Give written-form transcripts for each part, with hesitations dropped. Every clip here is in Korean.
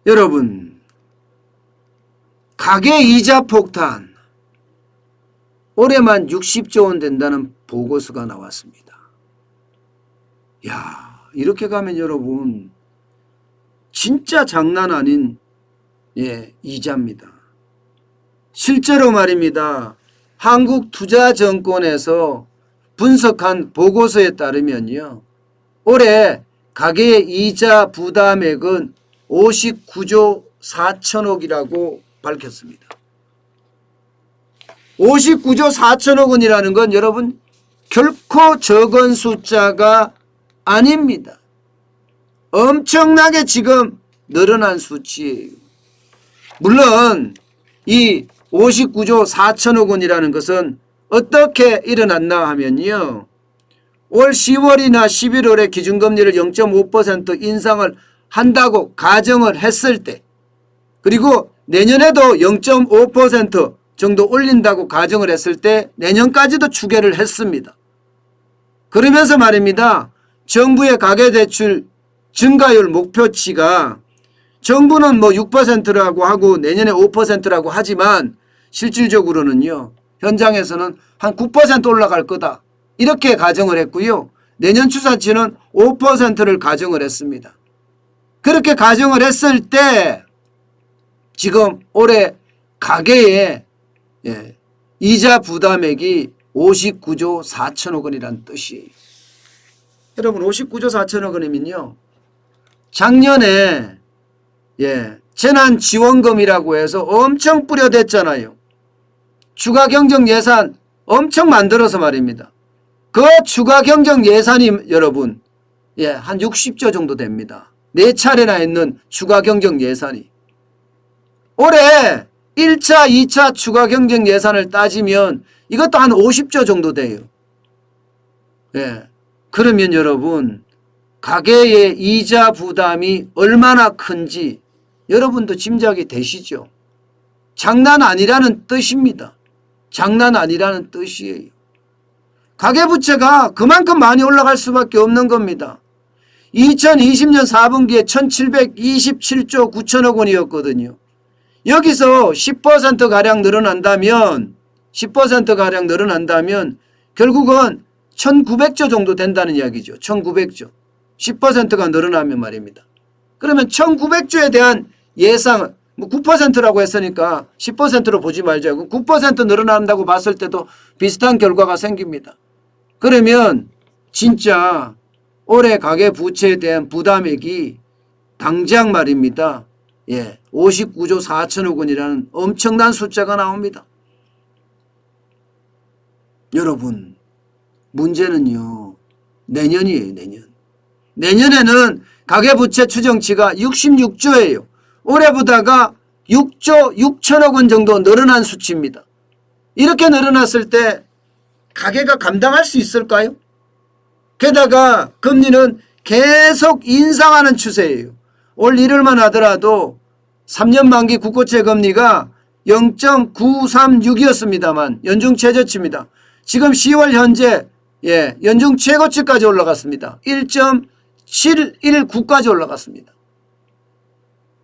여러분, 가계이자 폭탄 올해만 60조 원 된다는 보고서가 나왔습니다. 야, 이렇게 가면 여러분 진짜 장난 아닌 이자입니다. 실제로 말입니다. 한국투자증권에서 분석한 보고서에 따르면요, 올해 가계의 이자 부담액은 59조 4천억이라고 밝혔습니다. 59조 4천억 원이라는 건 여러분 결코 적은 숫자가 아닙니다. 엄청나게 지금 늘어난 수치예요. 물론 이 59조 4천억 원이라는 것은 어떻게 일어났나 하면요, 올 10월이나 11월에 기준금리를 0.5% 인상을 한다고 가정을 했을 때, 그리고 내년에도 0.5% 정도 올린다고 가정을 했을 때 내년까지도 추계를 했습니다. 그러면서 말입니다, 정부의 가계대출 증가율 목표치가 정부는 뭐 6%라고 하고 내년에 5%라고 하지만 실질적으로는요, 현장에서는 한 9% 올라갈 거다, 이렇게 가정을 했고요. 내년 추산치는 5%를 가정을 했습니다. 그렇게 가정을 했을 때 지금 올해 가계의 이자 부담액이 59조 4천억 원이라는 뜻이에요. 여러분, 59조 4천억 원이면요, 작년에 재난지원금이라고 해서 엄청 뿌려댔잖아요. 추가경정예산 엄청 만들어서 말입니다. 그 추가경정예산이 여러분 한 60조 정도 됩니다. 4차례나 있는 추가경정예산이. 올해 1차, 2차 추가경정예산을 따지면 이것도 한 50조 정도 돼요. 그러면 여러분, 가계의 이자 부담이 얼마나 큰지 여러분도 짐작이 되시죠? 장난 아니라는 뜻입니다. 장난 아니라는 뜻이에요. 가계부채가 그만큼 많이 올라갈 수밖에 없는 겁니다. 2020년 4분기에 1727조 9천억 원이었거든요. 여기서 10%가량 늘어난다면 10%가량 늘어난다면 결국은 1900조 정도 된다는 이야기죠. 1900조. 10%가 늘어나면 말입니다. 그러면 1900조에 대한 예상은 뭐 9%라고 했으니까 10%로 보지 말자고, 9% 늘어난다고 봤을 때도 비슷한 결과가 생깁니다. 그러면 진짜 올해 가계부채에 대한 부담액이 당장 말입니다, 59조 4천억 원이라는 엄청난 숫자가 나옵니다. 여러분, 문제는요, 내년이에요. 내년에는 가계부채 추정치가 66조예요. 올해보다가 6조 6천억 원 정도 늘어난 수치입니다. 이렇게 늘어났을 때 가계가 감당할 수 있을까요? 게다가 금리는 계속 인상하는 추세예요. 올 1월만 하더라도 3년 만기 국고채 금리가 0.936이었습니다만 연중 최저치입니다. 지금 10월 현재 연중 최고치까지 올라갔습니다. 1.719까지 올라갔습니다.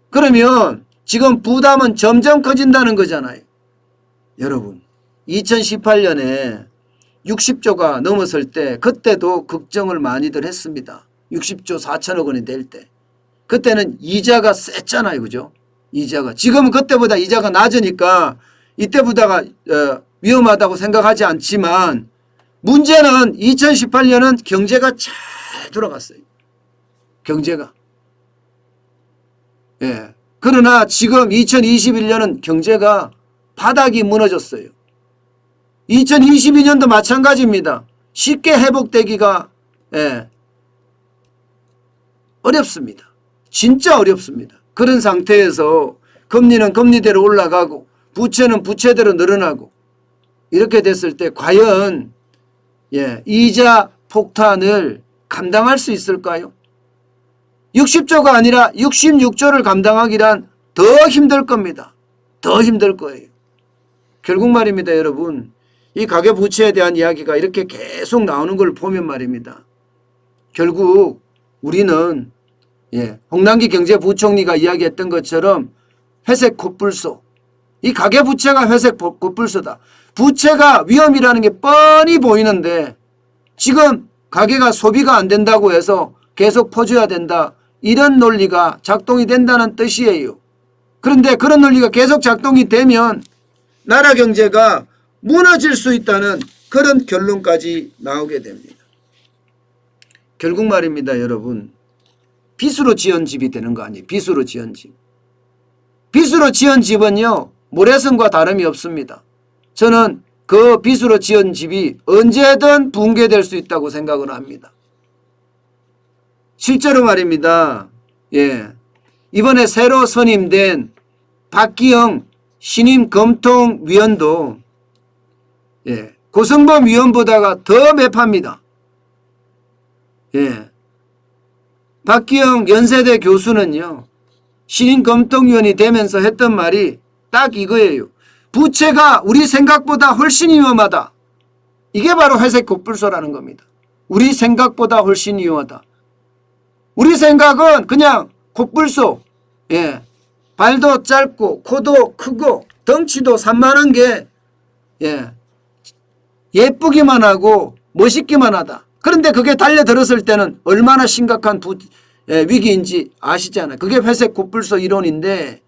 그러면 지금 부담은 점점 커진다는 거잖아요. 여러분, 2018년에 60조가 넘었을 때 그때도 걱정을 많이들 했습니다. 60조 4천억 원이 될 때. 그때는 이자가 셌잖아요. 그죠? 이자가. 지금은 그때보다 이자가 낮으니까 이때보다가 위험하다고 생각하지 않지만, 문제는 2018년은 경제가 잘 돌아갔어요. 경제가. 그러나 지금 2021년은 경제가 바닥이 무너졌어요. 2022년도 마찬가지입니다. 쉽게 회복되기가 어렵습니다. 진짜 어렵습니다. 그런 상태에서 금리는 금리대로 올라가고 부채는 부채대로 늘어나고 이렇게 됐을 때 과연 이자 폭탄을 감당할 수 있을까요? 60조가 아니라 66조를 감당하기란 더 힘들 겁니다. 더 힘들 거예요. 결국 말입니다, 여러분. 이 가계부채에 대한 이야기가 이렇게 계속 나오는 걸 보면 말입니다. 결국 우리는 예, 홍남기 경제부총리가 이야기했던 것처럼 회색 코뿔소. 이 가계부채가 회색 코뿔소다. 부채가 위험이라는 게 뻔히 보이는데 지금 가계가 소비가 안 된다고 해서 계속 퍼줘야 된다. 이런 논리가 작동이 된다는 뜻이에요. 그런데 그런 논리가 계속 작동이 되면 나라 경제가 무너질 수 있다는 그런 결론까지 나오게 됩니다. 결국 말입니다, 여러분. 빚으로 지은 집이 되는 거 아니에요. 빚으로 지은 집. 빚으로 지은 집은요, 모래성과 다름이 없습니다. 저는 그 빚으로 지은 집이 언제든 붕괴될 수 있다고 생각을 합니다. 실제로 말입니다. 예. 이번에 새로 선임된 박기영 신임 검통위원도 예. 고성범 위원보다가 더 매파입니다. 예. 박기영 연세대 교수는요, 신임 검통위원이 되면서 했던 말이 딱 이거예요. 부채가 우리 생각보다 훨씬 위험하다. 이게 바로 회색 코뿔소라는 겁니다. 우리 생각보다 훨씬 위험하다. 우리 생각은 그냥 코뿔소, 예, 발도 짧고 코도 크고 덩치도 산만한 게 예, 예쁘기만 하고 멋있기만 하다. 그런데 그게 달려들었을 때는 얼마나 심각한 위기인지 아시잖아요. 그게 회색 코뿔소 이론인데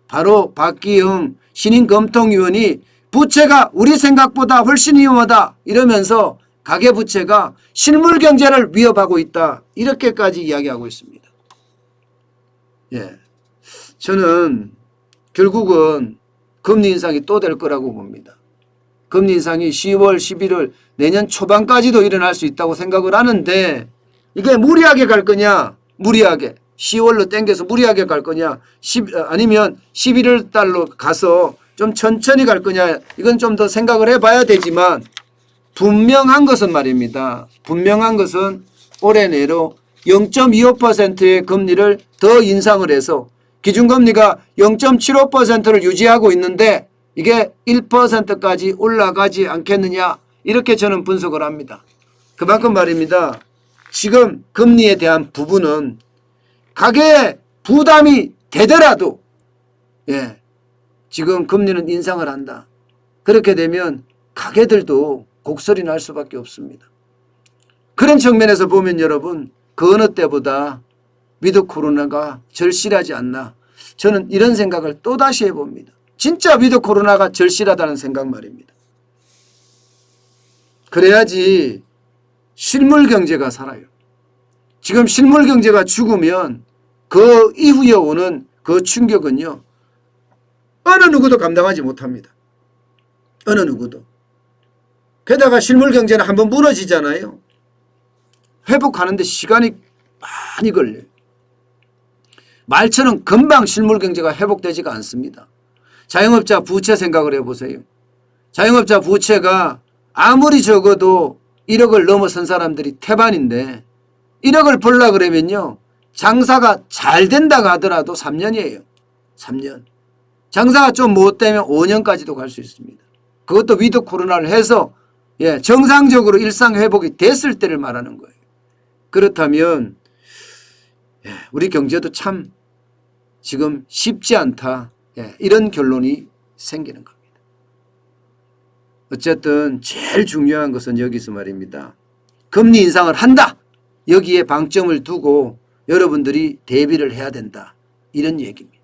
바로 박기영 신임 검통위원이 부채가 우리 생각보다 훨씬 위험하다 이러면서 가계부채가 실물경제를 위협하고 있다. 이렇게까지 이야기하고 있습니다. 예, 저는 결국은 금리 인상이 또 될 거라고 봅니다. 금리 인상이 10월, 11월 내년 초반까지도 일어날 수 있다고 생각을 하는데 이게 무리하게 갈 거냐? 무리하게. 10월로 땡겨서 무리하게 갈 거냐? 아니면 11월 달로 가서 좀 천천히 갈 거냐? 이건 좀 더 생각을 해봐야 되지만 분명한 것은 말입니다. 분명한 것은 올해 내로 0.25%의 금리를 더 인상을 해서 기준금리가 0.75%를 유지하고 있는데 이게 1%까지 올라가지 않겠느냐 이렇게 저는 분석을 합니다. 그만큼 말입니다. 지금 금리에 대한 부분은 가계에 부담이 되더라도 예, 지금 금리는 인상을 한다. 그렇게 되면 가계들도 곡소리 날 수밖에 없습니다. 그런 측면에서 보면 여러분 그 어느 때보다 위드 코로나가 절실하지 않나 저는 이런 생각을 또다시 해봅니다. 진짜 위드 코로나가 절실하다는 생각 말입니다. 그래야지 실물 경제가 살아요. 지금 실물 경제가 죽으면 그 이후에 오는 그 충격은요. 어느 누구도 감당하지 못합니다. 어느 누구도. 게다가 실물 경제는 한번 무너지잖아요. 회복하는데 시간이 많이 걸려요. 말처럼 금방 실물 경제가 회복되지가 않습니다. 자영업자 부채 생각을 해보세요. 자영업자 부채가 아무리 적어도 1억을 넘어선 사람들이 태반인데 1억을 벌려고 그러면요. 장사가 잘 된다고 하더라도 3년이에요. 3년. 장사가 좀 못되면 5년까지도 갈 수 있습니다. 그것도 위드 코로나를 해서 예, 정상적으로 일상 회복이 됐을 때를 말하는 거예요. 그렇다면 예, 우리 경제도 참 지금 쉽지 않다. 예, 이런 결론이 생기는 겁니다. 어쨌든 제일 중요한 것은 여기서 말입니다. 금리 인상을 한다. 여기에 방점을 두고 여러분들이 대비를 해야 된다. 이런 얘기입니다.